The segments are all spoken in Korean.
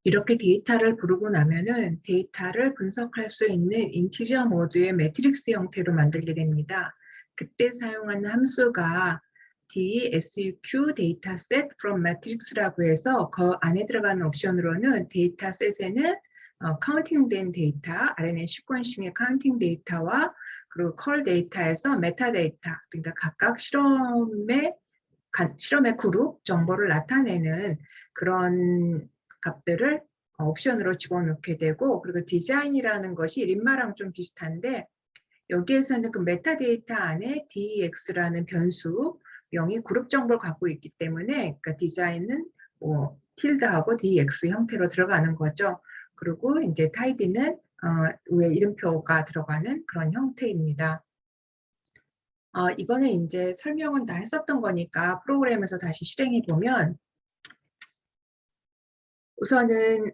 이렇게 데이터를 부르고 나면은 데이터를 분석할 수 있는 인티저 모드의 매트릭스 형태로 만들게 됩니다. 그때 사용하는 함수가 DSUQ dataset from matrix라고 해서 그 안에 들어가는 옵션으로는 데이터셋에는 카운팅된 데이터, RNA 시퀀싱의 카운팅 데이터와 그리고 컬 데이터에서 메타 데이터, 그러니까 각각 실험의 그룹 정보를 나타내는 그런 값들을 옵션으로 집어넣게 되고, 그리고 디자인이라는 것이 림마랑 좀 비슷한데 여기에서는 그 메타데이터 안에 DEX라는 변수명이 그룹 정보를 갖고 있기 때문에 그러니까 디자인은 뭐 tilde하고 DEX 형태로 들어가는 거죠. 그리고 이제 tidy는 위에 이름표가 들어가는 그런 형태입니다. 이거는 이제 설명은 다 했었던 거니까 프로그램에서 다시 실행해 보면 우선은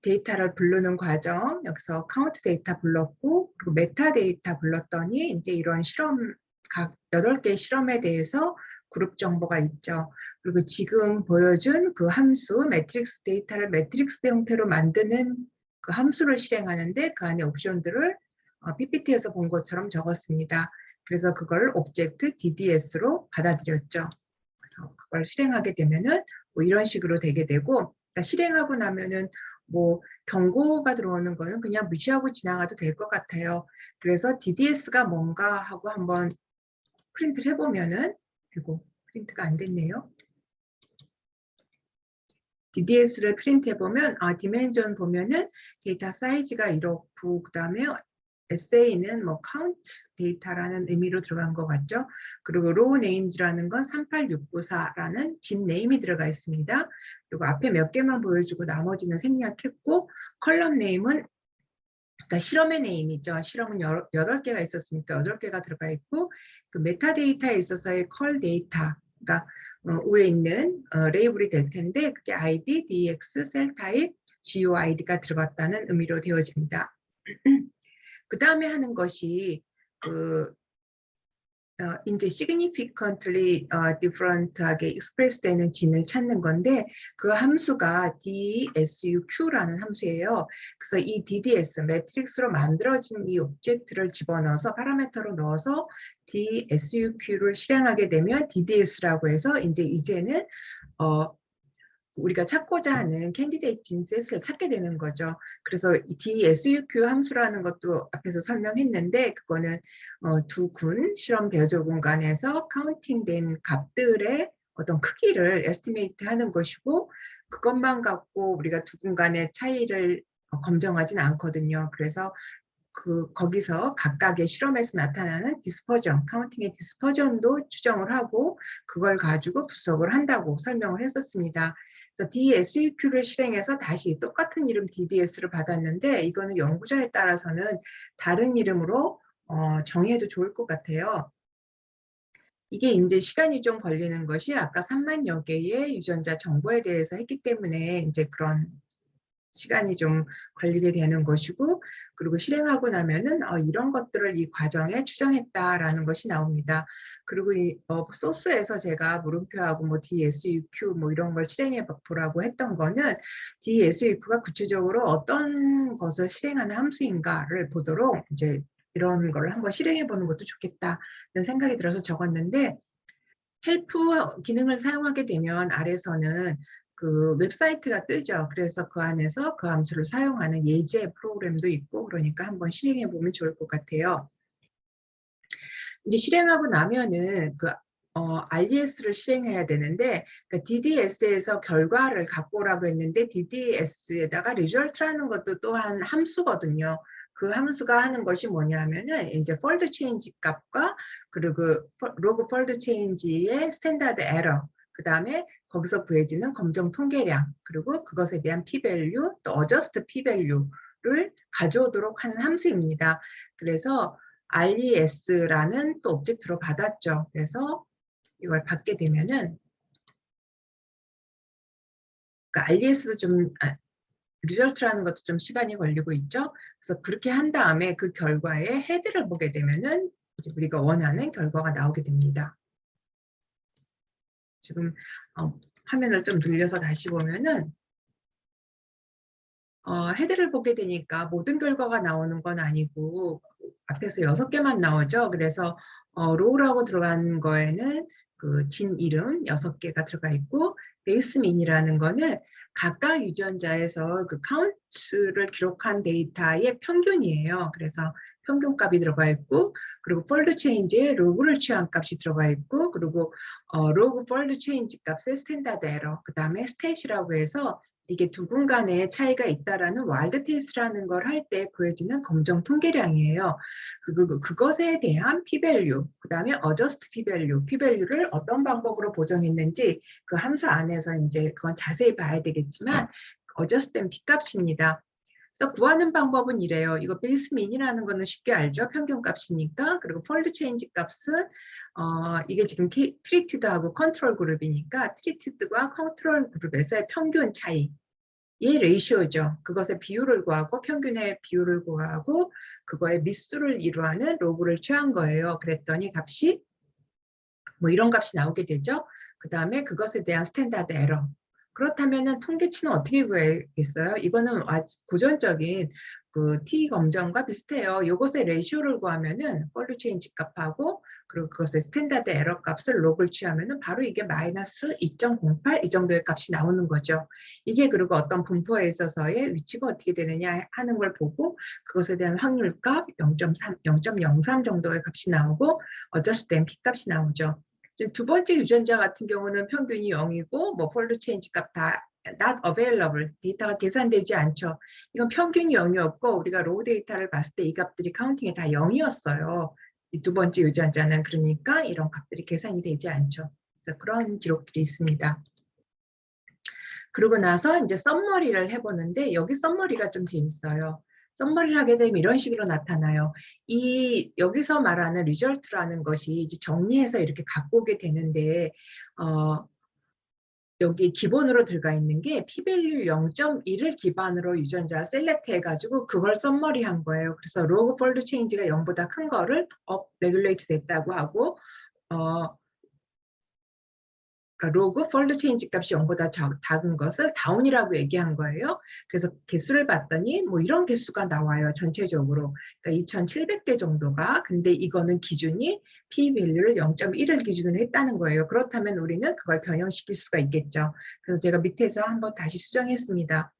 데이터를 부르는 과정, 여기서 카운트 데이터 불렀고, 그리고 메타 데이터 불렀더니 이제 이런 실험, 각 8개의 실험에 대해서 그룹 정보가 있죠. 그리고 지금 보여준 그 함수, 매트릭스 데이터를 매트릭스 형태로 만드는 그 함수를 실행하는데 그 안에 옵션들을 PPT에서 본 것처럼 적었습니다. 그래서 그걸 오브젝트 DDS로 받아들였죠. 그래서 그걸 실행하게 되면은 뭐 이런 식으로 되게 되고, 그러니까 실행하고 나면은 뭐 경고가 들어오는 거는 그냥 무시하고 지나가도 될 것 같아요. 그래서 DDS가 뭔가 하고 한번 프린트를 해보면은, 그리고 프린트가 안 됐네요. DDS를 프린트 해보면, 디멘전 보면은 데이터 사이즈가 이렇고, 그 다음에 SA는 뭐 count 데이터라는 의미로 들어간 것 같죠. 그리고 row names라는 건 38694라는 진 네임이 들어가 있습니다. 그리고 앞에 몇 개만 보여주고 나머지는 생략했고, 컬럼 네임은 그러니까 실험의 네임이죠. 실험은 8개가 있었으니까 8개가 들어가 있고, 그 메타데이터에 있어서의 컬 데이터가 위에 있는 레이블이 될 텐데 그게 ID, DX, 셀 타입, GOID가 들어갔다는 의미로 되어집니다. 그 다음에 하는 것이 이제 significantly different하게 express 되는 진을 찾는 건데 그 함수가 DSUQ라는 함수예요. 그래서 이 DDS, 매트릭스로 만들어진 이 오브젝트를 집어넣어서 파라미터로 넣어서 DSUQ를 실행하게 되면 DDS라고 해서 이제는 우리가 찾고자 하는 캔디데이트 진셋을 찾게 되는 거죠. 그래서 이 DSUQ 함수라는 것도 앞에서 설명했는데 그거는 두 군 실험 대조 공간에서 카운팅된 값들의 어떤 크기를 에스티메이트 하는 것이고 그것만 갖고 우리가 두 군간의 차이를 검정하진 않거든요. 그래서 거기서 각각의 실험에서 나타나는 디스퍼전, 카운팅의 디스퍼전도 추정을 하고 그걸 가지고 분석을 한다고 설명을 했었습니다. 그래서 DSUQ를 실행해서 다시 똑같은 이름 DDS를 받았는데 이거는 연구자에 따라서는 다른 이름으로 정의해도 좋을 것 같아요. 이게 이제 시간이 좀 걸리는 것이 아까 3만여 개의 유전자 정보에 대해서 했기 때문에 이제 그런 시간이 좀 걸리게 되는 것이고, 그리고 실행하고 나면은 이런 것들을 이 과정에 추정했다라는 것이 나옵니다. 그리고 이 소스에서 제가 물음표하고 뭐 DSUQ 뭐 이런 걸 실행해 보라고 했던 거는 DSUQ가 구체적으로 어떤 것을 실행하는 함수인가를 보도록 이제 이런 걸 한번 실행해 보는 것도 좋겠다는 생각이 들어서 적었는데, 헬프 기능을 사용하게 되면 아래서는 그 웹사이트가 뜨죠. 그래서 그 안에서 그 함수를 사용하는 예제 프로그램도 있고 그러니까 한번 실행해 보면 좋을 것 같아요. 이제 실행하고 나면은 RDS를 실행해야 되는데 그러니까 DDS에서 결과를 갖고 오라고 했는데 DDS에다가 result라는 것도 또한 함수거든요. 그 함수가 하는 것이 뭐냐면은 이제 fold change 값과 그리고 log fold change의 standard error, 그 다음에 거기서 구해지는 검정 통계량, 그리고 그것에 대한 p-value, 또 adjust p-value를 가져오도록 하는 함수입니다. 그래서 RES라는 또 오브젝트로 받았죠. 그래서 이걸 받게 되면은 그러니까 RES도 좀 리절트라는 것도 좀 시간이 걸리고 있죠. 그래서 그렇게 한 다음에 그 결과의 헤드를 보게 되면은 이제 우리가 원하는 결과가 나오게 됩니다. 지금 화면을 좀 늘려서 다시 보면은 헤드를 보게 되니까 모든 결과가 나오는 건 아니고 앞에서 6개만 나오죠. 그래서 row라고 들어간 거에는 그 진 이름 6개가 들어가 있고 베이스 민이라는 거는 각각 유전자에서 그 카운트를 기록한 데이터의 평균이에요. 그래서 평균값이 들어가 있고 그리고 폴드 체인지에 로그를 취한 값이 들어가 있고 그리고 로그 폴드 체인지 값의 스탠다드 에러 그다음에 스탯이라고 해서 이게 두 분 간의 차이가 있다라는 와일드 테스트라는 걸 할 때 구해지는 검정 통계량이에요. 그리고 그것에 대한 p-value, 그다음에 adjust p-value를 어떤 방법으로 보정했는지 그 함수 안에서 이제 그건 자세히 봐야 되겠지만 adjust된 p-값입니다. 그래서 구하는 방법은 이래요. 이거 베이스 민이라는 거는 쉽게 알죠. 평균값이니까. 그리고 폴드 체인지 값은 이게 지금 트리티드하고 컨트롤 그룹이니까 트리티드와 컨트롤 그룹에서의 평균 차이. 이 레이시오죠. 그것의 비율을 구하고 평균의 비율을 구하고 그거의 미수를 이루하는 로그를 취한 거예요. 그랬더니 값이 뭐 이런 값이 나오게 되죠. 그 다음에 그것에 대한 스탠다드 에러. 그렇다면은 통계치는 어떻게 구하겠어요? 이거는 고전적인 그 t 검정과 비슷해요. 이것의 레이시오를 구하면은 폴드 체인지 값하고 그리고 그것의 스탠다드 에러 값을 로그를 취하면은 바로 이게 마이너스 2.08 이 정도의 값이 나오는 거죠. 이게 그리고 어떤 분포에 있어서의 위치가 어떻게 되느냐 하는 걸 보고 그것에 대한 확률값 0.3, 0.03 정도의 값이 나오고 어저스된 P값이 나오죠. 지금 두 번째 유전자 같은 경우는 평균이 0이고 뭐 폴드 체인지 값 다 not available 데이터가 계산되지 않죠. 이건 평균이 0이었고 우리가 로우 데이터를 봤을 때 이 값들이 카운팅에 다 0이었어요. 이 두 번째 유전자는 그러니까 이런 값들이 계산이 되지 않죠. 그래서 그런 기록들이 있습니다. 그러고 나서 이제 썸머리를 해보는데 여기 썸머리가 좀 재밌어요. 썸머리를 하게 되면 이런 식으로 나타나요. 이 여기서 말하는 리절트라는 것이 이제 정리해서 이렇게 갖고 오게 되는데 여기 기본으로 들어가 있는 게 p-value 0.1을 기반으로 유전자 셀렉트 해가지고 그걸 썸머리한 거예요. 그래서 로그 폴드 체인지가 0보다 큰 거를 업 레귤레이트 됐다고 하고 그러니까 로그 폴드 체인지 값이 0보다 작은 것을 다운이라고 얘기한 거예요. 그래서 개수를 봤더니 뭐 이런 개수가 나와요. 전체적으로. 그러니까 2,700개 정도가. 근데 이거는 기준이 p-value를 0.1을 기준으로 했다는 거예요. 그렇다면 우리는 그걸 변형시킬 수가 있겠죠. 그래서 제가 밑에서 한번 다시 수정했습니다.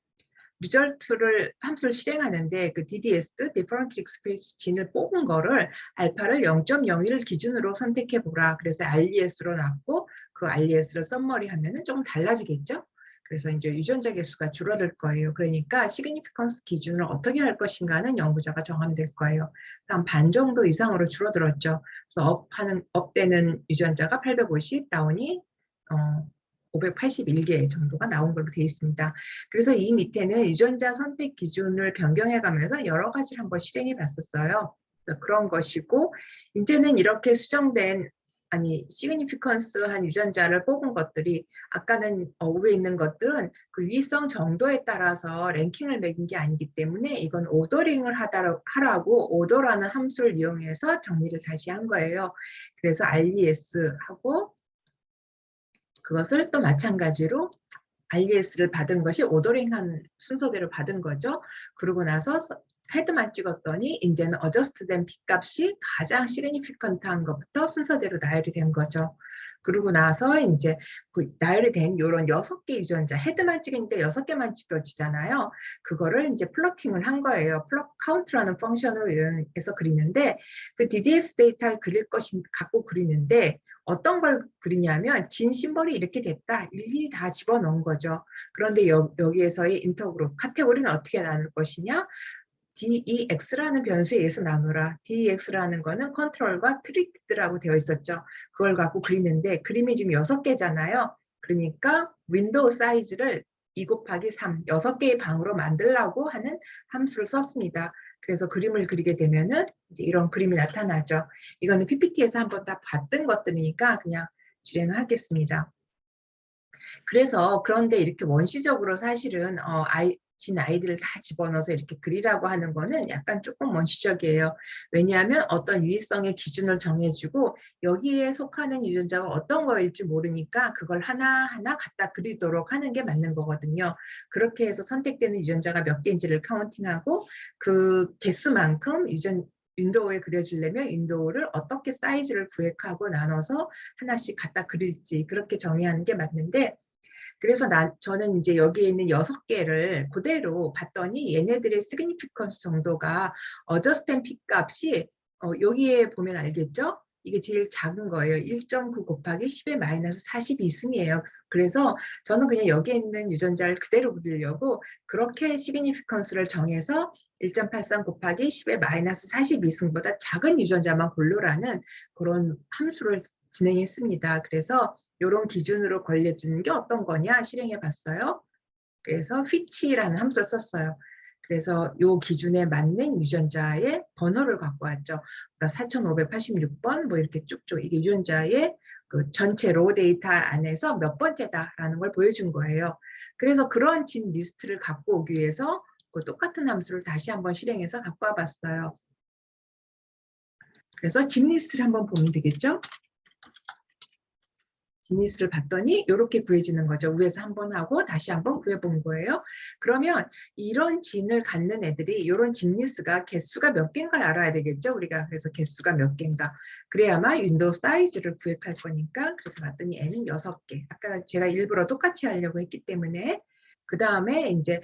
리절트를 함수를 실행하는데 그 DDS, Differential Express 진을 뽑은 거를 알파를 0.01을 기준으로 선택해 보라. 그래서 RES로 놨고 그 RES를 썸머리 하면은 조금 달라지겠죠? 그래서 이제 유전자 개수가 줄어들 거예요. 그러니까 시그니피컨스 기준을 어떻게 할 것인가는 연구자가 정하면 될 거예요. 한 반 정도 이상으로 줄어들었죠. 그래서 업되는 유전자가 850, 다운이 581개 정도가 나온 걸로 되어 있습니다. 그래서 이 밑에는 유전자 선택 기준을 변경해 가면서 여러 가지를 한번 실행해 봤었어요. 그런 것이고 이제는 이렇게 수정된 시그니피컨스한 유전자를 뽑은 것들이 아까는 위에 있는 것들은 그 위성 정도에 따라서 랭킹을 매긴 게 아니기 때문에 이건 오더링을 하라고 오더라는 함수를 이용해서 정리를 다시 한 거예요. 그래서 RES하고 그것을 또 마찬가지로 RES를 받은 것이 오더링한 순서대로 받은 거죠. 그러고 나서 헤드만 찍었더니 이제는 어저스트된 B값이 가장 시그니피컨트한 것부터 순서대로 나열이 된 거죠. 그러고 나서 이제 그 나열이 된 이런 6개 유전자 헤드만 찍으니까 6개만 찍어지잖아요. 그거를 이제 플러팅을 한 거예요. 플럿 카운트라는 펑션으로 이용해서 그리는데 그 DDS 데이터를 그릴 것이 갖고 그리는데 어떤 걸 그리냐면 진 심벌이 이렇게 됐다. 일일이 다 집어넣은 거죠. 그런데 여기에서의 인터그룹 카테고리는 어떻게 나눌 것이냐? DEX라는 변수에 의해서 나누라. DEX라는 거는 컨트롤과 트리트라고 되어 있었죠. 그걸 갖고 그리는데 그림이 지금 6개잖아요. 그러니까 윈도우 사이즈를 2 곱하기 3, 6개의 방으로 만들라고 하는 함수를 썼습니다. 그래서 그림을 그리게 되면은 이제 이런 그림이 나타나죠. 이거는 PPT에서 한번 다 봤던 것들이니까 그냥 실행을 하겠습니다. 그래서 그런데 이렇게 원시적으로 사실은 진 아이디를 다 집어넣어서 이렇게 그리라고 하는 거는 약간 조금 원시적이에요. 왜냐하면 어떤 유의성의 기준을 정해주고 여기에 속하는 유전자가 어떤 거일지 모르니까 그걸 하나하나 갖다 그리도록 하는 게 맞는 거거든요. 그렇게 해서 선택되는 유전자가 몇 개인지를 카운팅하고 그 개수만큼 윈도우에 그려주려면 윈도우를 어떻게 사이즈를 구획하고 나눠서 하나씩 갖다 그릴지 그렇게 정의하는 게 맞는데, 그래서 저는 이제 여기에 있는 6개를 그대로 봤더니 얘네들의 시그니피컨스 정도가 어저스텐 피 값이 여기에 보면 알겠죠? 이게 제일 작은 거예요. 1.9 곱하기 10의 마이너스 42승이에요. 그래서 저는 그냥 여기에 있는 유전자를 그대로 그리려고 그렇게 시그니피컨스를 정해서 1.83 곱하기 10의 마이너스 42승보다 작은 유전자만 고르라는 그런 함수를 진행했습니다. 그래서 이런 기준으로 걸려지는 게 어떤 거냐 실행해 봤어요. 그래서 which라는 함수를 썼어요. 그래서 이 기준에 맞는 유전자의 번호를 갖고 왔죠. 그러니까 4586번 뭐 이렇게 쭉쭉 이게 유전자의 그 전체 로 데이터 안에서 몇 번째다라는 걸 보여준 거예요. 그래서 그런 진 리스트를 갖고 오기 위해서 그 똑같은 함수를 다시 한번 실행해서 갖고 와봤어요. 그래서 진 리스트를 한번 보면 되겠죠. 진리스를 봤더니 이렇게 구해지는 거죠. 위에서 한번 하고 다시 한번 구해본 거예요. 그러면 이런 진을 갖는 애들이 이런 진리스가 개수가 몇 개인가를 알아야 되겠죠. 우리가 그래서 개수가 몇 개인가. 그래야만 윈도우 사이즈를 구획할 거니까. 그래서 봤더니 N은 6개. 아까 제가 일부러 똑같이 하려고 했기 때문에. 그 다음에 이제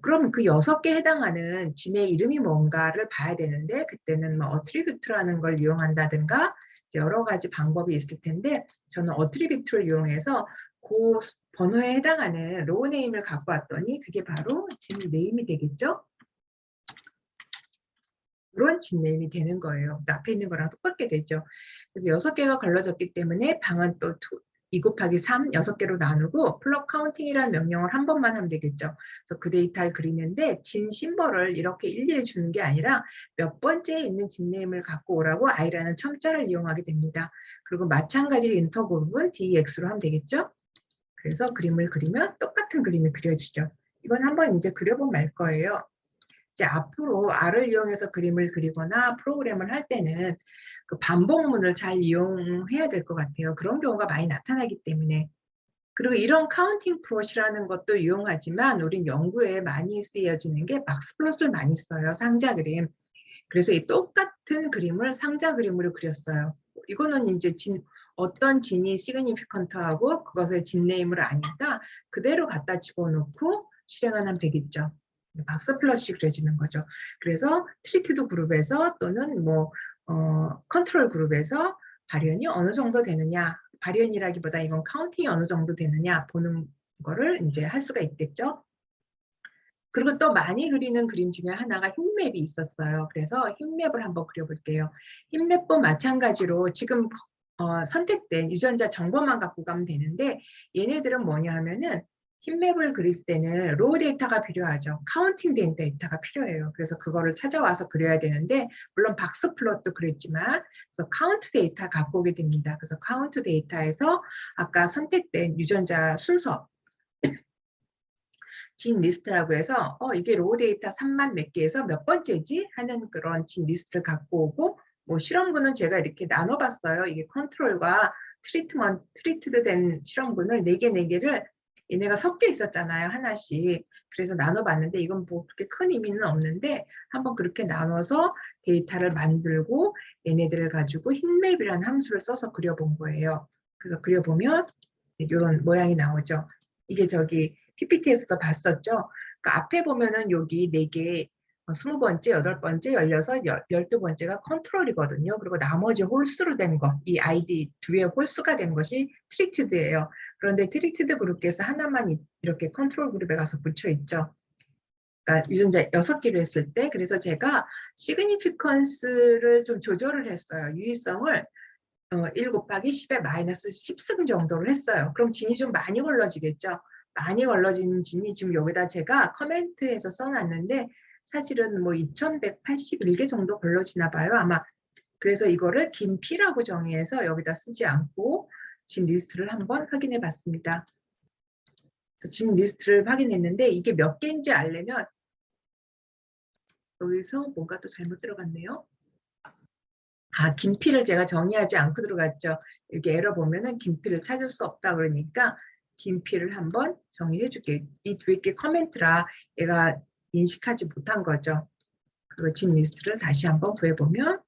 그럼 그 6개에 해당하는 진의 이름이 뭔가를 봐야 되는데, 그때는 뭐 어트리뷰트라는 걸 이용한다든가 여러 가지 방법이 있을 텐데, 저는 어트리뷰트를 이용해서 그 번호에 해당하는 로우 네임을 갖고 왔더니 그게 바로 진 네임이 되겠죠? 이런 진 네임이 되는 거예요. 앞에 있는 거랑 똑같게 되죠. 그래서 6개가 걸러졌기 때문에 방은 또 2 곱하기 3, 6개로 나누고 플롯 카운팅이라는 명령을 한 번만 하면 되겠죠. 그래서 그 데이터를 그리는데 진 심벌을 이렇게 일일이 주는 게 아니라 몇 번째에 있는 진 네임을 갖고 오라고 i라는 첨자를 이용하게 됩니다. 그리고 마찬가지로 인터그룹은 DEX로 하면 되겠죠. 그래서 그림을 그리면 똑같은 그림이 그려지죠. 이건 한번 이제 그려보면 알 거예요. 이제 앞으로 R을 이용해서 그림을 그리거나 프로그램을 할 때는 그 반복문을 잘 이용해야 될 것 같아요. 그런 경우가 많이 나타나기 때문에. 그리고 이런 카운팅 플롯이라는 것도 이용하지만 우린 연구에 많이 쓰여지는 게 막스플롯을 많이 써요. 상자 그림. 그래서 이 똑같은 그림을 상자 그림으로 그렸어요. 이거는 이제 어떤 진이 시그니피컨트하고 그것의 진 네임을 아니까 그대로 갖다 집어넣고 실행하면 되겠죠. 박스 플러시 그려지는 거죠. 그래서 트리트드 그룹에서 또는 뭐 컨트롤 그룹에서 발현이 어느 정도 되느냐, 발현이라기보다 이건 카운팅이 어느 정도 되느냐 보는 거를 이제 할 수가 있겠죠. 그리고 또 많이 그리는 그림 중에 하나가 힙맵이 있었어요. 그래서 힙맵을 한번 그려볼게요. 힙맵도 마찬가지로 지금 선택된 유전자 정보만 갖고 가면 되는데, 얘네들은 뭐냐 하면은 힙맵을 그릴 때는 로우 데이터가 필요하죠. 카운팅 된 데이터가 필요해요. 그래서 그거를 찾아와서 그려야 되는데, 물론 박스 플롯도 그랬지만 그래서 카운트 데이터 갖고 오게 됩니다. 그래서 카운트 데이터에서 아까 선택된 유전자 순서 진 리스트라고 해서 이게 로우 데이터 3만 몇 개에서 몇 번째지 하는 그런 진 리스트를 갖고 오고, 뭐 실험군은 제가 이렇게 나눠봤어요. 이게 컨트롤과 트리트드 된 실험군을 4개, 4개를 얘네가 섞여 있었잖아요. 하나씩. 그래서 나눠봤는데 이건 뭐 그렇게 큰 의미는 없는데 한번 그렇게 나눠서 데이터를 만들고 얘네들을 가지고 힙맵이라는 함수를 써서 그려본 거예요. 그래서 그려보면 이런 모양이 나오죠. 이게 저기 PPT에서도 봤었죠. 그러니까 앞에 보면은 여기 4개, 20번째, 8번째, 16, 12번째가 컨트롤이거든요. 그리고 나머지 홀수로 된 거, 이 아이디 뒤에 홀수가 된 것이 트리트드예요. 그런데 트리트드 그룹께서 하나만 이렇게 컨트롤 그룹에 가서 붙여 있죠. 그러니까 유전자 6개로 했을 때, 그래서 제가 시그니피컨스를 좀 조절을 했어요. 유의성을 1 곱하기 10의 마이너스 10승 정도로 했어요. 그럼 진이 좀 많이 걸러지겠죠. 많이 걸러진 진이 지금 여기다 제가 커멘트에서 써놨는데 사실은 뭐 2181개 정도 걸러지나 봐요. 아마 그래서 이거를 긴 P라고 정의해서 여기다 쓰지 않고 진 리스트를 한번 확인해 봤습니다. 진 리스트를 확인했는데 이게 몇 개인지 알려면 여기서 뭔가 또 잘못 들어갔네요. 긴피를 제가 정의하지 않고 들어갔죠. 여기 에러 보면은 긴피를 찾을 수 없다 그러니까 긴피를 한번 정의해 줄게요. 이 두 개 커멘트라 얘가 인식하지 못한 거죠. 그리고 진 리스트를 다시 한번 구해보면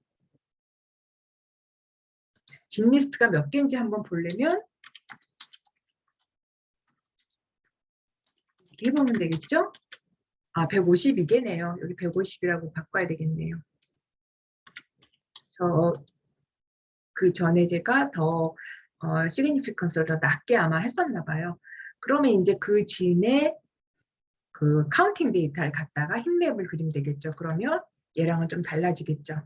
진 리스트가 몇 개인지 한번 보려면 이렇게 해보면 되겠죠? 152개네요. 여기 150이라고 바꿔야 되겠네요. 그 전에 제가 더 시그니피컨스를 더 낮게 아마 했었나 봐요. 그러면 이제 그 진의 그 카운팅 데이터를 갖다가 힙맵을 그리면 되겠죠. 그러면 얘랑은 좀 달라지겠죠.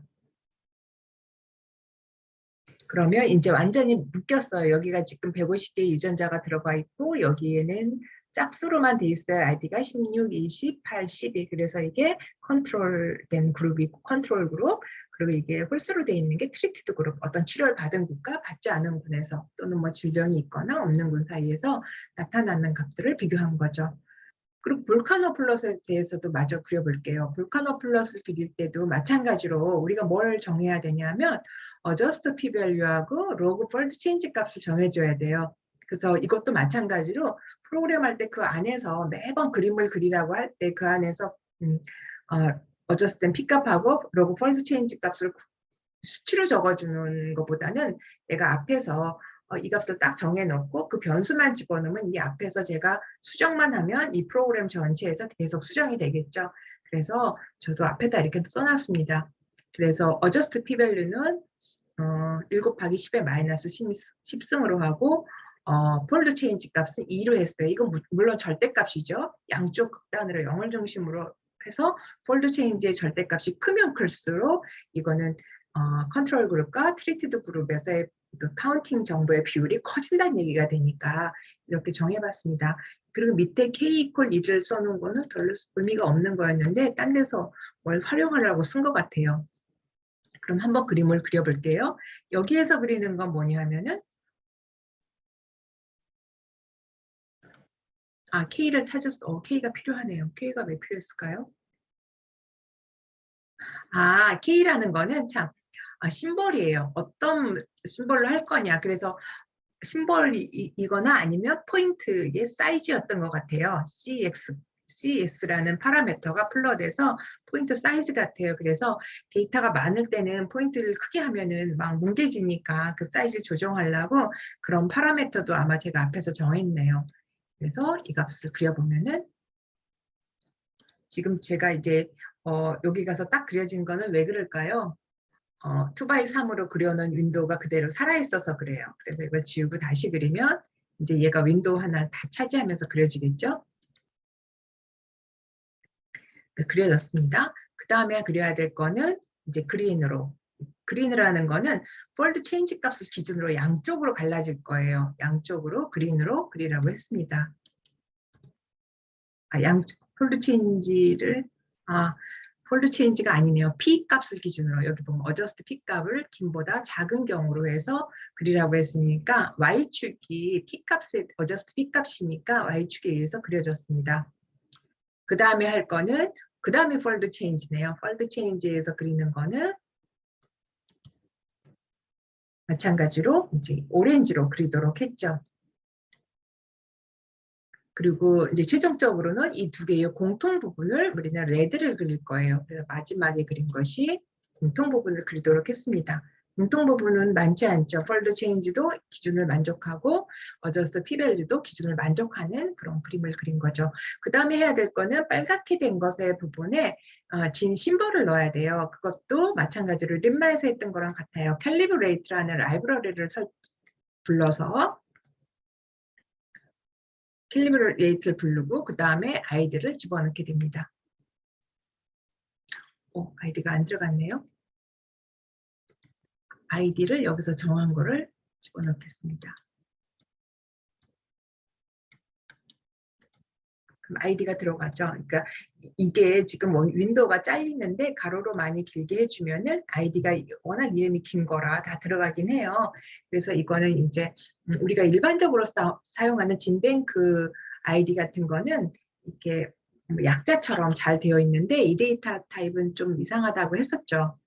그러면 이제 완전히 묶였어요. 여기가 지금 150개 유전자가 들어가 있고 여기에는 짝수로만 돼 있어요. 아이디가 16, 20, 8, 12. 그래서 이게 컨트롤된 그룹이고 컨트롤 그룹. 그리고 이게 홀수로 돼 있는 게 트리티드 그룹. 어떤 치료를 받은 군과 받지 않은 군에서 또는 뭐 질병이 있거나 없는 군 사이에서 나타나는 값들을 비교한 거죠. 그리고 볼카노 플롯에 대해서도 마저 그려볼게요. 볼카노 플롯을 그릴 때도 마찬가지로 우리가 뭘 정해야 되냐면 adjust p-value하고 log fold change 값을 정해줘야 돼요. 그래서 이것도 마찬가지로 프로그램 할 때 그 안에서 매번 그림을 그리라고 할 때 그 안에서 adjust 된 p 값하고 log fold change 값을 수치로 적어주는 것보다는 내가 앞에서 이 값을 딱 정해놓고 그 변수만 집어넣으면 이 앞에서 제가 수정만 하면 이 프로그램 전체에서 계속 수정이 되겠죠. 그래서 저도 앞에다 이렇게 써놨습니다. 그래서 adjust p-value는 1 곱하기 10의 마이너스 10승으로 하고 폴드 체인지 값은 2로 했어요. 이건 물론 절대값이죠. 양쪽 극단으로 0을 중심으로 해서 폴드 체인지의 절대값이 크면 클수록 이거는 컨트롤 그룹과 트리티드 그룹에서의 그 카운팅 정보의 비율이 커진다는 얘기가 되니까 이렇게 정해봤습니다. 그리고 밑에 k 이퀄 2를 써놓은 거는 별로 의미가 없는 거였는데 딴 데서 뭘 활용하려고 쓴 것 같아요. 그럼 한번 그림을 그려볼게요. 여기에서 그리는 건 뭐냐 하면은 K를 찾았어. K가 필요하네요. K가 왜 필요했을까요? K라는 거는 참 심벌이에요. 어떤 심벌로 할 거냐. 그래서 심벌이거나 아니면 포인트의 사이즈였던 것 같아요. CX라는 파라미터가 플러드에서 포인트 사이즈 같아요. 그래서 데이터가 많을 때는 포인트를 크게 하면은 막 뭉개지니까 그 사이즈를 조정하려고 그런 파라미터도 아마 제가 앞에서 정했네요. 그래서 이 값을 그려보면은 지금 제가 이제 여기 가서 딱 그려진 거는 왜 그럴까요? 2x3으로 그려놓은 윈도우가 그대로 살아있어서 그래요. 그래서 이걸 지우고 다시 그리면 이제 얘가 윈도우 하나를 다 차지하면서 그려지겠죠? 네, 그려졌습니다. 그 다음에 그려야 될 거는 이제 그린으로. 그린이라는 거는 폴드 체인지 값을 기준으로 양쪽으로 갈라질 거예요. 양쪽으로 그린으로 그리라고 했습니다. 폴드 체인지를 폴드 체인지가 아니네요. P 값을 기준으로 여기 보면 어저스트 P 값을 김보다 작은 경우로 해서 그리라고 했으니까 Y축이 P 값의 어저스트 P 값이니까 Y축에 의해서 그려졌습니다. 그 다음에 할 거는 그 다음에 폴드 체인지네요. 폴드 체인지에서 그리는 거는 마찬가지로 이제 오렌지로 그리도록 했죠. 그리고 이제 최종적으로는 이 두 개의 공통 부분을 우리는 레드를 그릴 거예요. 그래서 마지막에 그린 것이 공통 부분을 그리도록 했습니다. 공통 부분은 많지 않죠. 폴드 체인지도 기준을 만족하고 어저스트 p-value도 기준을 만족하는 그런 그림을 그린 거죠. 그 다음에 해야 될 거는 빨갛게 된 것의 부분에 진 심벌을 넣어야 돼요. 그것도 마찬가지로 림마에서 했던 거랑 같아요. 캘리브레이트라는 라이브러리를 불러서 캘리브레이트를 부르고 그 다음에 아이디를 집어넣게 됩니다. 아이디가 안 들어갔네요. 아이디를 여기서 정한 거를 집어넣겠습니다. 그럼 아이디가 들어가죠. 그러니까 이게 지금 윈도우가 잘리는데 가로로 많이 길게 해주면은 아이디가 워낙 이름이 긴 거라 다 들어가긴 해요. 그래서 이거는 이제 우리가 일반적으로 사용하는 진뱅크 ID 같은 거는 이렇게 약자처럼 잘 되어 있는데 이 데이터 타입은 좀 이상하다고 했었죠.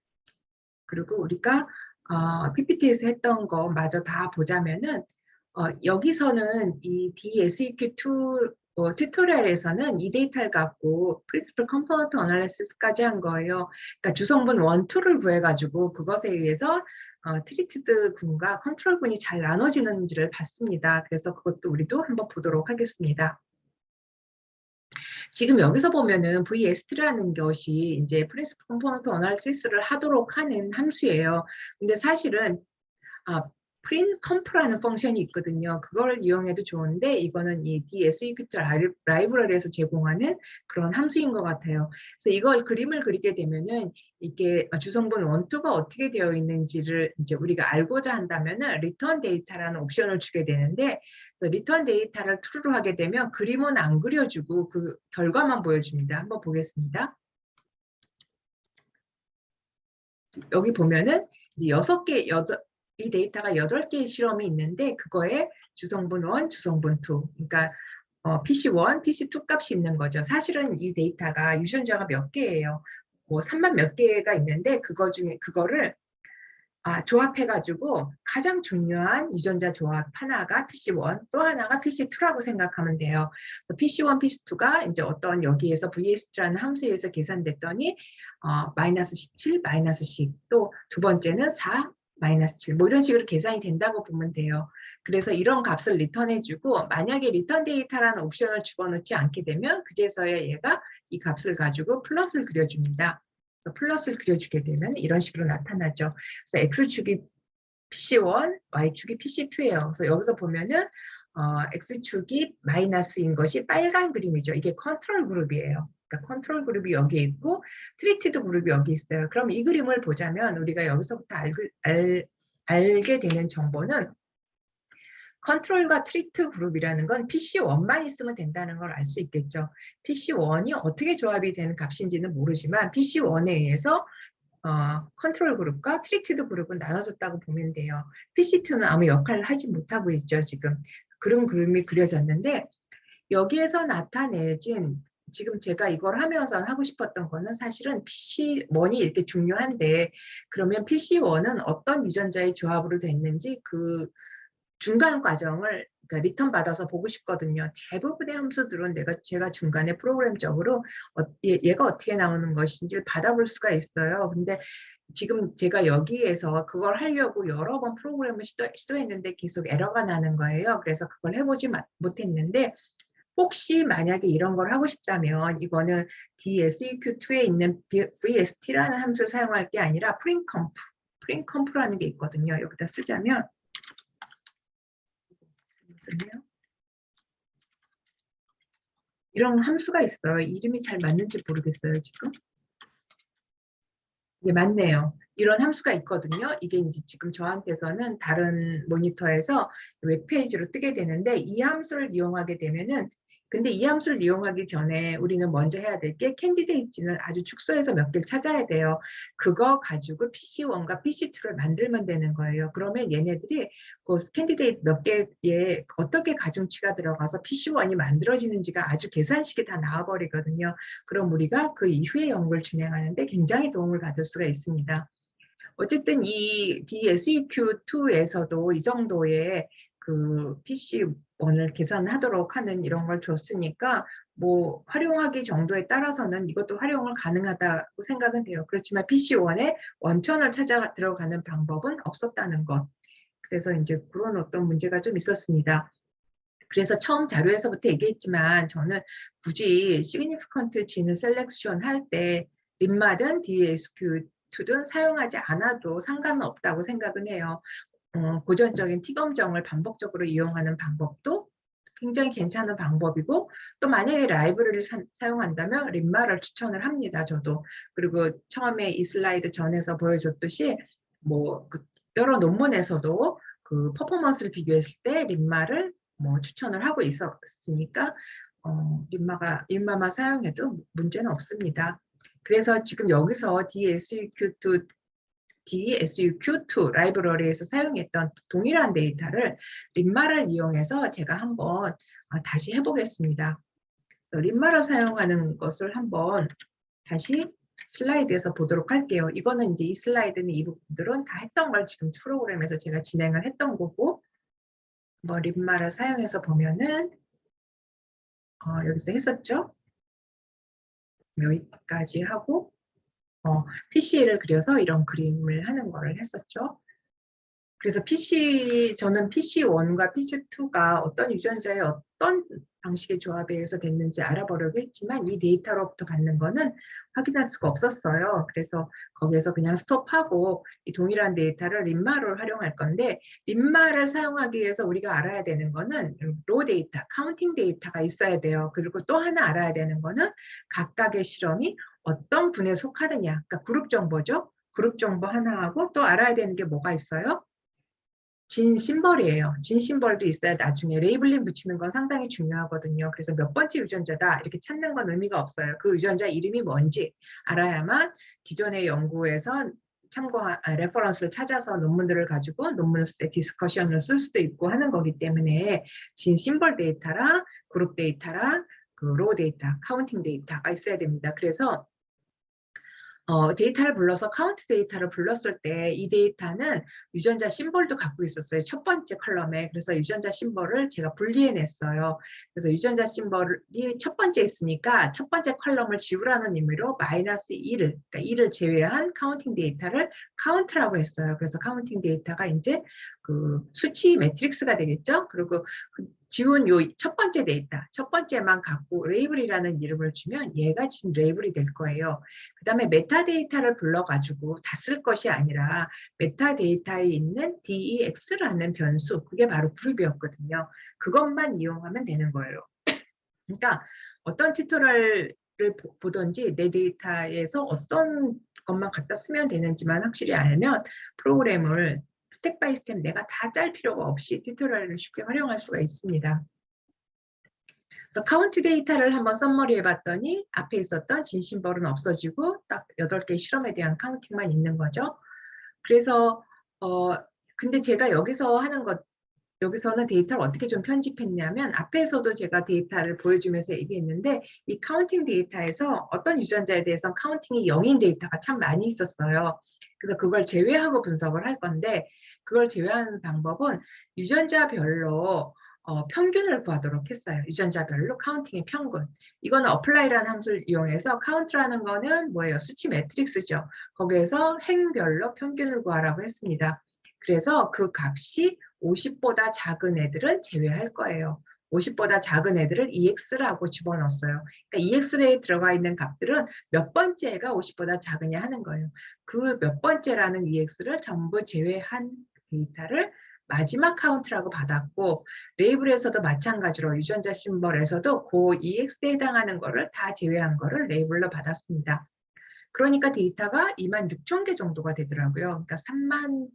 그리고 우리가 PPT에서 했던 거 마저 다 보자면은 여기서는 이 DSEQ2 튜토리얼에서는 이 데이터를 갖고 Principal Component Analysis까지 한 거예요. 그러니까 주성분 1, 2를 구해가지고 그것에 의해서 트리티드 군과 컨트롤 군이 잘 나눠지는지를 봤습니다. 그래서 그것도 우리도 한번 보도록 하겠습니다. 지금 여기서 보면은 VST라는 것이 이제 Principal Component Analysis를 하도록 하는 함수예요. 근데 사실은 print comp라는 펑션이 있거든요. 그걸 이용해도 좋은데 이거는 이 DSEQ 라이브러리에서 제공하는 그런 함수인 것 같아요. 그래서 이걸 그림을 그리게 되면은 이게 주성분 1, 2가 어떻게 되어 있는지를 이제 우리가 알고자 한다면은 return data라는 옵션을 주게 되는데 return data를 true로 하게 되면 그림은 안 그려주고 그 결과만 보여줍니다. 한번 보겠습니다. 여기 보면은 이제 6개, 이 데이터가 8개의 실험이 있는데 그거에 주성분 1, 주성분 2, 그러니까 PC1, PC2 값이 있는 거죠. 사실은 이 데이터가 유전자가 몇 개예요. 뭐 3만 몇 개가 있는데 그거 중에 그거를 조합해가지고 가장 중요한 유전자 조합 하나가 PC1, 또 하나가 PC2라고 생각하면 돼요. PC1, PC2가 이제 어떤 여기에서 VST라는 함수에 의해서 계산됐더니 마이너스 17, 마이너스 10, 또 두 번째는 4, 마이너스 7, 뭐 이런 식으로 계산이 된다고 보면 돼요. 그래서 이런 값을 리턴해주고 만약에 리턴 데이터라는 옵션을 집어넣지 않게 되면 그제서야 얘가 이 값을 가지고 플러스를 그려줍니다. 그래서 플러스를 그려주게 되면 이런 식으로 나타나죠. 그래서 X축이 PC1, Y축이 PC2예요. 그래서 여기서 보면은 X축이 마이너스인 것이 빨간 그림이죠. 이게 컨트롤 그룹이에요. 그러니까 컨트롤 그룹이 여기 있고 트리티드 그룹이 여기 있어요. 그럼 이 그림을 보자면 우리가 여기서부터 알게 되는 정보는 컨트롤과 트리트 그룹이라는 건 PC1만 있으면 된다는 걸 알 수 있겠죠. PC1이 어떻게 조합이 되는 값인지는 모르지만 PC1에 의해서 컨트롤 그룹과 트리티드 그룹은 나눠졌다고 보면 돼요. PC2는 아무 역할을 하지 못하고 있죠. 지금 그런 그림이 그려졌는데 여기에서 나타내진 지금 제가 이걸 하면서 하고 싶었던 거는 사실은 PC1이 이렇게 중요한데 그러면 PC1은 어떤 유전자의 조합으로 됐는지 그 중간 과정을 그러니까 리턴 받아서 보고 싶거든요. 대부분의 함수들은 제가 중간에 프로그램적으로 얘가 어떻게 나오는 것인지를 받아볼 수가 있어요. 근데 지금 제가 여기에서 그걸 하려고 여러 번 프로그램을 시도했는데 계속 에러가 나는 거예요. 그래서 그걸 해보지 못했는데 혹시 만약에 이런 걸 하고 싶다면 이거는 DSEQ2에 있는 VST라는 함수를 사용할 게 아니라 printcomp라는 게 있거든요. 여기다 쓰자면 이런 함수가 있어요. 이름이 잘 맞는지 모르겠어요, 지금. 네, 맞네요. 이런 함수가 있거든요. 이게 이제 지금 저한테서는 다른 모니터에서 웹페이지로 뜨게 되는데 이 함수를 이용하게 되면은 근데 이 함수를 이용하기 전에 우리는 먼저 해야 될 게 캔디데이트를 아주 축소해서 몇 개를 찾아야 돼요. 그거 가지고 PC1과 PC2를 만들면 되는 거예요. 그러면 얘네들이 그 캔디데이트 몇 개에 어떻게 가중치가 들어가서 PC1이 만들어지는지가 아주 계산식이 다 나와버리거든요. 그럼 우리가 그 이후에 연구를 진행하는데 굉장히 도움을 받을 수가 있습니다. 어쨌든 이 DSEQ2에서도 이 정도의 그 PC1을 계산하도록 하는 이런 걸 줬으니까 뭐 활용하기 정도에 따라서는 이것도 활용을 가능하다고 생각은 돼요. 그렇지만 PC1에 원천을 찾아 들어가는 방법은 없었다는 것. 그래서 이제 그런 어떤 문제가 좀 있었습니다. 그래서 처음 자료에서부터 얘기했지만 저는 굳이 significant gene selection 할 때 린말은 DSQ2든 사용하지 않아도 상관은 없다고 생각은 해요. 고전적인 T검정을 반복적으로 이용하는 방법도 굉장히 괜찮은 방법이고 또 만약에 라이브러리를 사용한다면 린말을 추천을 합니다. 저도. 그리고 처음에 이 슬라이드 전에서 보여줬듯이 뭐그 여러 논문에서도 그 퍼포먼스를 비교했을 때 린말을 뭐 추천을 하고 있었으니까 린마만 사용해도 문제는 없습니다. 그래서 지금 여기서 DSEQ2 DSUQ2 라이브러리에서 사용했던 동일한 데이터를 림마를 이용해서 제가 한번 다시 해보겠습니다. 림마를 사용하는 것을 한번 다시 슬라이드에서 보도록 할게요. 이거는 이제 이 슬라이드는 이 부분들은 다 했던 걸 지금 프로그램에서 제가 진행을 했던 거고, 뭐 림마를 사용해서 보면은 여기서 했었죠. 여기까지 하고 PC를 그려서 이런 그림을 하는 거를 했었죠. 그래서 저는 PC1과 PC2가 어떤 유전자의 어떤 방식의 조합에 의해서 됐는지 알아보려고 했지만 이 데이터로부터 받는 거는 확인할 수가 없었어요. 그래서 거기에서 그냥 스톱하고 이 동일한 데이터를 림마로 활용할 건데, 림마를 사용하기 위해서 우리가 알아야 되는 거는 로 데이터, 카운팅 데이터가 있어야 돼요. 그리고 또 하나 알아야 되는 거는 각각의 실험이 어떤 분에 속하느냐, 그러니까 그룹 정보죠. 그룹 정보 하나하고 또 알아야 되는 게 뭐가 있어요? 진 심벌이에요. 진 심벌도 있어야 나중에 레이블링 붙이는 건 상당히 중요하거든요. 그래서 몇 번째 유전자다 이렇게 찾는 건 의미가 없어요. 그 유전자 이름이 뭔지 알아야만 기존의 연구에서 레퍼런스를 찾아서 논문들을 가지고 논문을 쓸 때 디스커션을 쓸 수도 있고 하는 거기 때문에 진 심벌 데이터랑 그룹 데이터랑 그 로 데이터, 카운팅 데이터가 있어야 됩니다. 그래서 데이터를 불러서 카운트 데이터를 불렀을 때 이 데이터는 유전자 심볼도 갖고 있었어요. 첫 번째 컬럼에. 그래서 유전자 심볼을 제가 분리해냈어요. 그래서 유전자 심볼이 첫 번째 있으니까 첫 번째 컬럼을 지우라는 의미로 -1, 그러니까 1을 제외한 카운팅 데이터를 카운트라고 했어요. 그래서 카운팅 데이터가 이제 그 수치 매트릭스가 되겠죠. 그리고 지운 요 첫 번째 데이터, 첫 번째만 갖고 레이블이라는 이름을 주면 얘가 진 레이블이 될 거예요. 그 다음에 메타데이터를 불러가지고 다 쓸 것이 아니라 메타데이터에 있는 DEX라는 변수, 그게 바로 그룹이었거든요. 그것만 이용하면 되는 거예요. 그러니까 어떤 튜토리얼을 보든지 내 데이터에서 어떤 것만 갖다 쓰면 되는지만 확실히 알면 프로그램을 스텝 바이 스텝 내가 다 짤 필요가 없이 튜토리얼을 쉽게 활용할 수가 있습니다. 그래서 카운트 데이터를 한번 썸머리 해봤더니 앞에 있었던 진심벌은 없어지고 딱 8개 실험에 대한 카운팅만 있는 거죠. 그래서 근데 제가 여기서는 데이터를 어떻게 좀 편집했냐면, 앞에서도 제가 데이터를 보여주면서 얘기했는데 이 카운팅 데이터에서 어떤 유전자에 대해서 카운팅이 0인 데이터가 참 많이 있었어요. 그래서 그걸 제외하고 분석을 할 건데, 그걸 제외하는 방법은 유전자별로 평균을 구하도록 했어요. 유전자별로 카운팅의 평균. 이거는 apply라는 함수를 이용해서 count라는 거는 뭐예요? 수치 매트릭스죠. 거기에서 행별로 평균을 구하라고 했습니다. 그래서 그 값이 50보다 작은 애들은 제외할 거예요. 50보다 작은 애들을 EX라고 집어넣었어요. 그러니까 EX에 들어가 있는 값들은 몇 번째가 50보다 작으냐 하는 거예요. 그 몇 번째라는 EX를 전부 제외한 데이터를 마지막 카운트라고 받았고, 레이블에서도 마찬가지로 유전자 심벌에서도 그 EX에 해당하는 거를 다 제외한 거를 레이블로 받았습니다. 그러니까 데이터가 26,000개 정도가 되더라고요. 그러니까 3만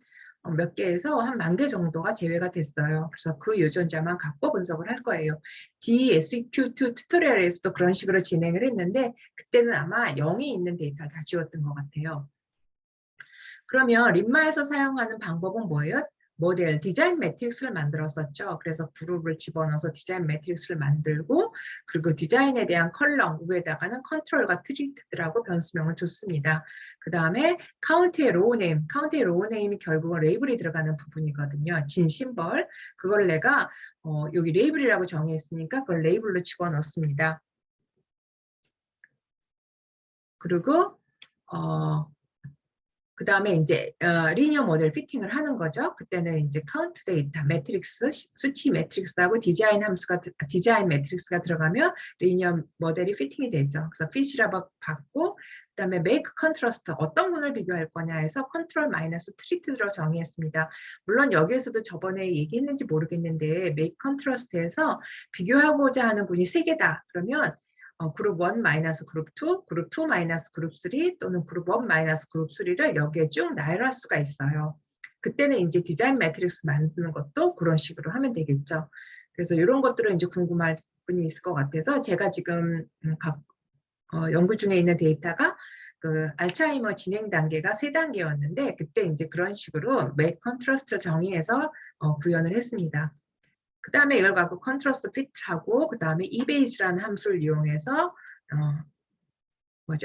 몇 개에서 한 10,000개 정도가 제외가 됐어요. 그래서 그 유전자만 갖고 분석을 할 거예요. DSEQ2 튜토리얼에서도 그런 식으로 진행을 했는데 그때는 아마 0이 있는 데이터를 다 지웠던 것 같아요. 그러면 림마에서 사용하는 방법은 뭐예요? 모델, 디자인 매트릭스를 만들었었죠. 그래서 그룹을 집어넣어서 디자인 매트릭스를 만들고, 그리고 디자인에 대한 컬럼, 위에다가는 컨트롤과 트리트라고 변수명을 줬습니다. 그 다음에 카운트의 로우 네임, 카운트의 로우 네임이 결국은 레이블이 들어가는 부분이거든요. 진 심벌, 그걸 내가 여기 레이블이라고 정의했으니까 그걸 레이블로 집어넣습니다. 그리고 그 다음에 이제 리니어 모델 피팅을 하는 거죠. 그때는 이제 카운트 데이터, 매트릭스, 수치 매트릭스하고 디자인 매트릭스가 들어가면 리니어 모델이 피팅이 되죠. 그래서 핏이라고 받고, 그 다음에 make contrast, 어떤 분을 비교할 거냐 해서 컨트롤 마이너스 트리트로 정의했습니다. 물론 여기에서도 저번에 얘기했는지 모르겠는데 make contrast에서 비교하고자 하는 분이 3개다. 그러면 그룹 1 마이너스 그룹 2, 그룹 2 마이너스 그룹 3 또는 그룹 1 마이너스 그룹 3를 여기에 쭉 나열할 수가 있어요. 그때는 이제 디자인 매트릭스 만드는 것도 그런 식으로 하면 되겠죠. 그래서 이런 것들은 이제 궁금할 분이 있을 것 같아서 제가 지금 연구 중에 있는 데이터가 그 알츠하이머 진행 단계가 3단계였는데 그때 이제 그런 식으로 맥 컨트라스트를 정의해서 구현을 했습니다. 그 다음에 이걸 갖고 컨트라스트 피트하고 그 다음에 이베이스라는 함수를 이용해서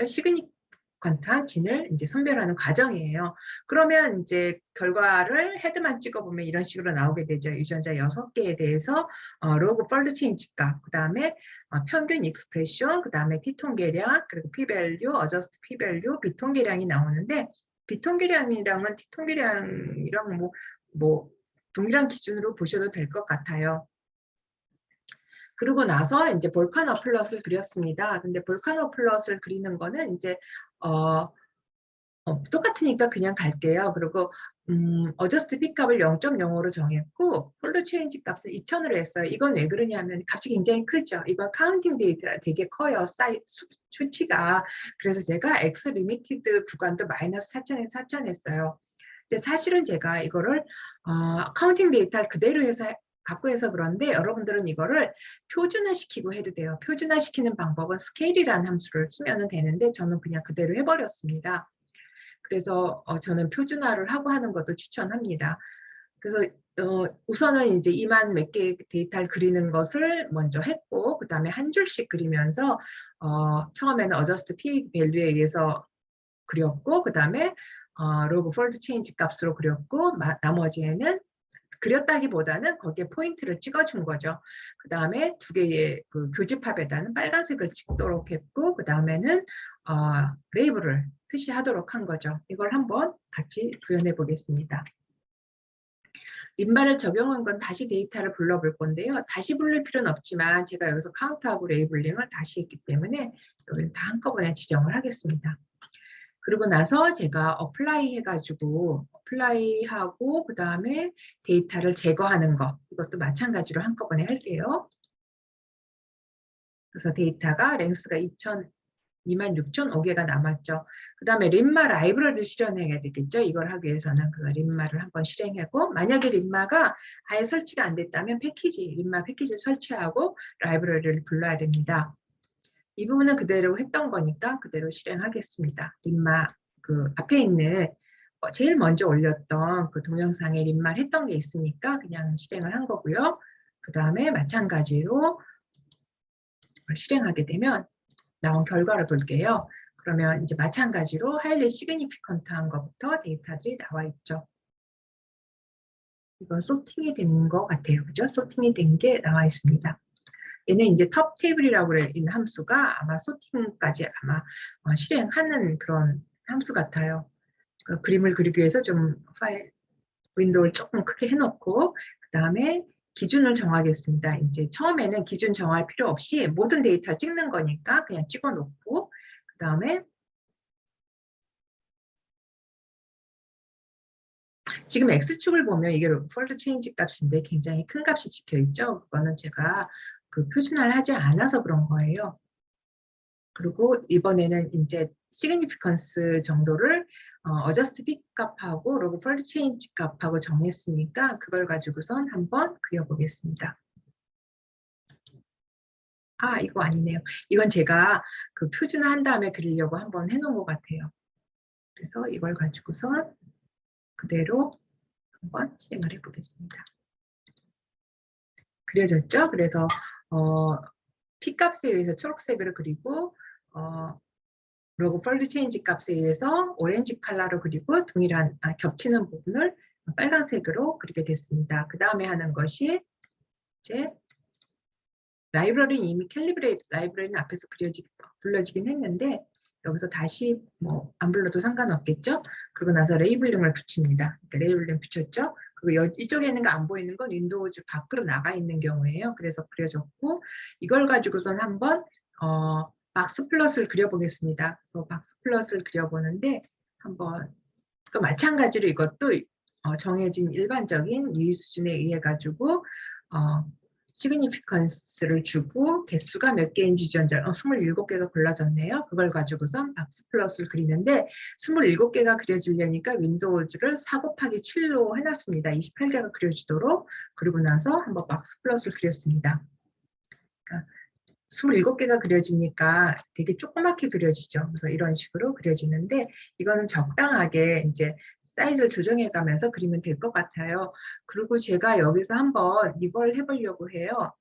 시그니컨트한 진을 이제 선별하는 과정이에요. 그러면 이제 결과를 헤드만 찍어보면 이런 식으로 나오게 되죠. 유전자 6개에 대해서 로그 폴드 체인지 값, 그 다음에 평균 익스프레션, 그 다음에 T통계량, 그리고 P-밸류, 어저스트 P-밸류, B통계량이 나오는데 B통계량이랑은 T통계량이랑 뭐 동일한 기준으로 보셔도 될 것 같아요. 그러고 나서 이제 볼카노 플롯을 그렸습니다. 근데 볼카노 플롯을 그리는 거는 이제 똑같으니까 그냥 갈게요. 그리고 어저스트 P 값을 0.05로 정했고 폴더 체인지 값을 2000으로 했어요. 이건 왜 그러냐면 값이 굉장히 크죠. 이건 카운팅 데이터라 되게 커요. 수치가. 그래서 제가 X 리미티드 구간도 마이너스 4000에서 4000 했어요. 근데 사실은 제가 이거를 카운팅 데이터를 그대로 해서 갖고 해서 그런데 여러분들은 이거를 표준화시키고 해도 돼요. 표준화시키는 방법은 스케일이라는 함수를 쓰면 되는데 저는 그냥 그대로 해버렸습니다. 그래서 저는 표준화를 하고 하는 것도 추천합니다. 그래서 우선은 이제 2만 몇 개의 데이터를 그리는 것을 먼저 했고 그 다음에 한 줄씩 그리면서 처음에는 어저스트 P 밸류에 의해서 그렸고 그 다음에 로그 폴드 체인지 값으로 그렸고 나머지에는 그렸다기보다는 거기에 포인트를 찍어준 거죠. 그 다음에 두 개의 그 교집합에다는 빨간색을 찍도록 했고 그 다음에는 레이블을 표시하도록 한 거죠. 이걸 한번 같이 구현해 보겠습니다. 림바를 적용한 건 다시 데이터를 불러볼 건데요. 다시 부를 필요는 없지만 제가 여기서 카운트하고 레이블링을 다시 했기 때문에 여기는 다 한꺼번에 지정을 하겠습니다. 그리고 나서 제가 어플라이 해가지고 어플라이하고 그 다음에 데이터를 제거하는 것 이것도 마찬가지로 한꺼번에 할게요. 그래서 데이터가 랭스가 26,005개가 남았죠. 그 다음에 림마 라이브러리를 실행해야 되겠죠. 이걸 하기 위해서는 그 림마를 한번 실행하고 만약에 림마가 아예 설치가 안 됐다면 림마 패키지를 설치하고 라이브러리를 불러야 됩니다. 이 부분은 그대로 했던 거니까 그대로 실행하겠습니다. 림마 그 앞에 있는 제일 먼저 올렸던 그 동영상에 림마를 했던 게 있으니까 그냥 실행을 한 거고요. 그 다음에 마찬가지로 실행하게 되면 나온 결과를 볼게요. 그러면 이제 마찬가지로 하일리 시그니피컨트한 것부터 데이터들이 나와 있죠. 이건 소팅이 된 것 같아요. 그죠? 소팅이 된 게 나와 있습니다. 얘는 이제 톱 테이블이라고 있는 함수가 아마 소팅까지 아마 실행하는 그런 함수 같아요. 그 그림을 그리기 위해서 좀 윈도우를 조금 크게 해놓고 그 다음에 기준을 정하겠습니다. 이제 처음에는 기준 정할 필요 없이 모든 데이터를 찍는 거니까 그냥 찍어놓고 그 다음에 지금 X축을 보면 이게 폴드 체인지 값인데 굉장히 큰 값이 찍혀 있죠. 그거는 제가 그 표준화를 하지 않아서 그런 거예요. 그리고 이번에는 이제 시그니피컨스 정도를 어저스트 P 값하고 로그 폴드 체인지 값하고 정했으니까 그걸 가지고선 한번 그려보겠습니다. 이거 아니네요. 이건 제가 그 표준화한 다음에 그리려고 한번 해놓은 것 같아요. 그래서 이걸 가지고선 그대로 한번 실행을 해보겠습니다. 그려졌죠? 그래서 P 값에 의해서 초록색으로 그리고 로그 폴드 체인지 값에 의해서 오렌지 컬러로 그리고 동일한 겹치는 부분을 빨간색으로 그리게 됐습니다. 그 다음에 하는 것이 이제 라이브러리는 이미 캘리브레이트 라이브러리는 앞에서 불러지긴 했는데 여기서 다시 뭐 안 불러도 상관없겠죠? 그러고 나서 레이블링을 붙입니다. 그러니까 레이블링 붙였죠? 그리고 이쪽에 있는 거 안 보이는 건 윈도우즈 밖으로 나가 있는 경우예요. 그래서 그려줬고 이걸 가지고선 한번 박스 플롯을 그려보겠습니다. 그래서 박스 플롯을 그려보는데 한번 또 마찬가지로 이것도 정해진 일반적인 유의 수준에 의해 가지고 시그니피컨스를 주고 개수가 몇 개인지 유전자 27개가 골라졌네요. 그걸 가지고선 박스 플롯을 그리는데 27개가 그려지려니까 윈도우즈를 4 곱하기 7로 해놨습니다. 28개가 그려지도록 그리고 나서 한번 박스 플롯을 그렸습니다. 그러니까 27개가 그려지니까 되게 조그맣게 그려지죠. 그래서 이런 식으로 그려지는데 이거는 적당하게 이제 사이즈를 조정해 가면서 그리면 될 것 같아요. 그리고 제가 여기서 한번 이걸 해보려고 해요.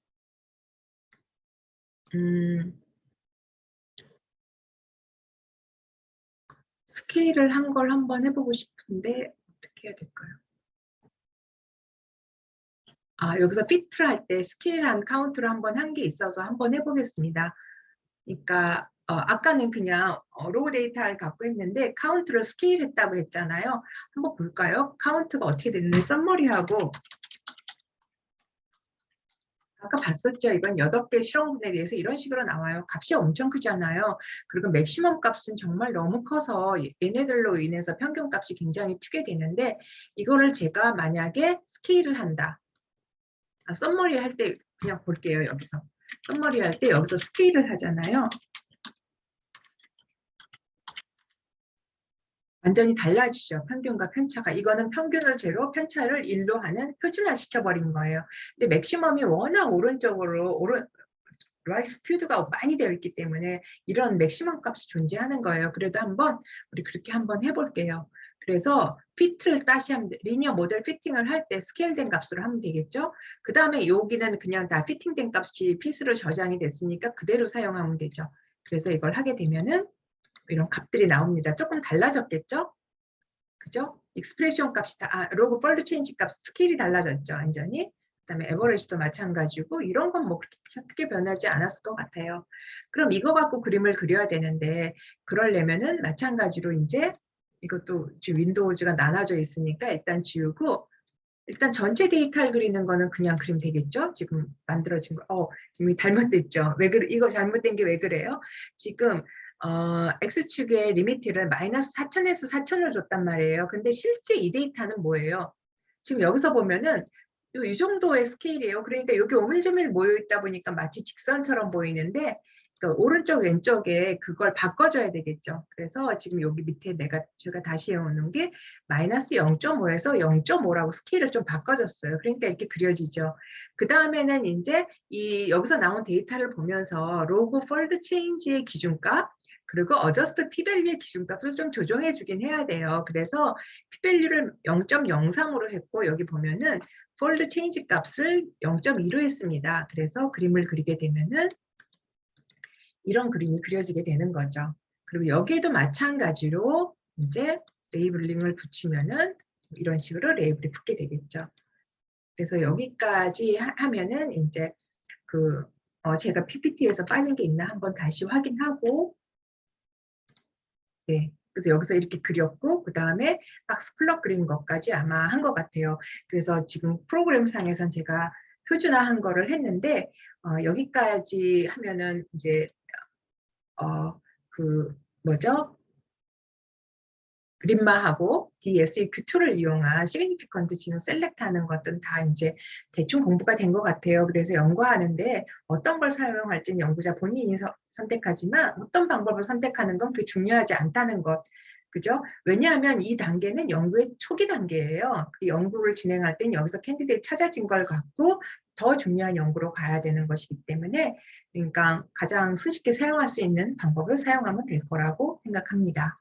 스케일을 한 걸 한번 해보고 싶은데 어떻게 해야 될까요? 여기서 피트를 할 때 스케일한 카운트를 한번 한 게 있어서 한번 해보겠습니다. 그러니까 아까는 그냥 로우 데이터를 갖고 했는데 카운트를 스케일했다고 했잖아요. 한번 볼까요? 카운트가 어떻게 됐는지 썸머리하고 아까 봤었죠? 이건 8개 실험분에 대해서 이런 식으로 나와요. 값이 엄청 크잖아요. 그리고 맥시멈 값은 정말 너무 커서 얘네들로 인해서 평균 값이 굉장히 튀게 되는데 이거를 제가 만약에 스케일을 한다. 썸머리 할 때 그냥 볼게요. 여기서. 썸머리 할 때 여기서 스케일을 하잖아요. 완전히 달라지죠. 평균과 편차가. 이거는 평균을 제로, 편차를 1로 하는 표준화 시켜버린 거예요. 근데 맥시멈이 워낙 오른쪽으로 라이트 스큐드가 많이 되어 있기 때문에 이런 맥시멈 값이 존재하는 거예요. 그래도 한번 우리 그렇게 한번 해볼게요. 그래서 피트를 다시 하면 리니어 모델 피팅을 할 때 스케일된 값으로 하면 되겠죠. 그 다음에 여기는 그냥 다 피팅된 값이 피스로 저장이 됐으니까 그대로 사용하면 되죠. 그래서 이걸 하게 되면은 이런 값들이 나옵니다. 조금 달라졌겠죠? 그죠? 익스프레션 값이 로그 폴드 체인지 값 스케일이 달라졌죠. 완전히. 그다음에 에버리지도 마찬가지고 이런 건 뭐 그렇게 크게 변하지 않았을 것 같아요. 그럼 이거 갖고 그림을 그려야 되는데 그러려면은 마찬가지로 이제 이것도 지금 윈도우즈가 나눠져 있으니까 일단 지우고 일단 전체 데이터를 그리는 거는 그냥 그리면 되겠죠? 지금 만들어진 거. 지금 잘못됐죠? 왜 그래? 이거 잘못된 게 왜 그래요? 지금 X축의 리미트를 마이너스 4,000에서 4,000을 줬단 말이에요. 근데 실제 이 데이터는 뭐예요? 지금 여기서 보면은 이 정도의 스케일이에요. 그러니까 여기 오밀조밀 모여 있다 보니까 마치 직선처럼 보이는데 그러니까 오른쪽 왼쪽에 그걸 바꿔줘야 되겠죠. 그래서 지금 여기 밑에 제가 다시 해오는 게 마이너스 0.5에서 0.5라고 스케일을 좀 바꿔줬어요. 그러니까 이렇게 그려지죠. 그 다음에는 이제 여기서 나온 데이터를 보면서 로그 폴드 체인지의 기준값 그리고 어저스트 p-value의 기준값을 좀 조정해 주긴 해야 돼요. 그래서 p-value를 0.03으로 했고 여기 보면은 폴드 체인지 값을 0.2로 했습니다. 그래서 그림을 그리게 되면은 이런 그림이 그려지게 되는 거죠. 그리고 여기에도 마찬가지로 이제 레이블링을 붙이면은 이런 식으로 레이블이 붙게 되겠죠. 그래서 여기까지 하면은 이제 제가 PPT에서 빠진 게 있나 한번 다시 확인하고 네. 그래서 여기서 이렇게 그렸고 그 다음에 박스 플럭 그린 것까지 아마 한 것 같아요. 그래서 지금 프로그램상에선 제가 표준화한 거를 했는데 여기까지 하면은 이제 뭐죠? 그림마하고 DSEQ2를 이용한 시그니피컨트 지능 셀렉트하는 것들은 다 이제 대충 공부가 된 것 같아요. 그래서 연구하는데 어떤 걸 사용할지는 연구자 본인이 선택하지만 어떤 방법을 선택하는 건 그게 중요하지 않다는 것. 그죠? 왜냐하면 이 단계는 연구의 초기 단계예요. 그 연구를 진행할 땐 여기서 캔디데이트 찾아진 걸 갖고 더 중요한 연구로 가야 되는 것이기 때문에 그러니까 가장 손쉽게 사용할 수 있는 방법을 사용하면 될 거라고 생각합니다.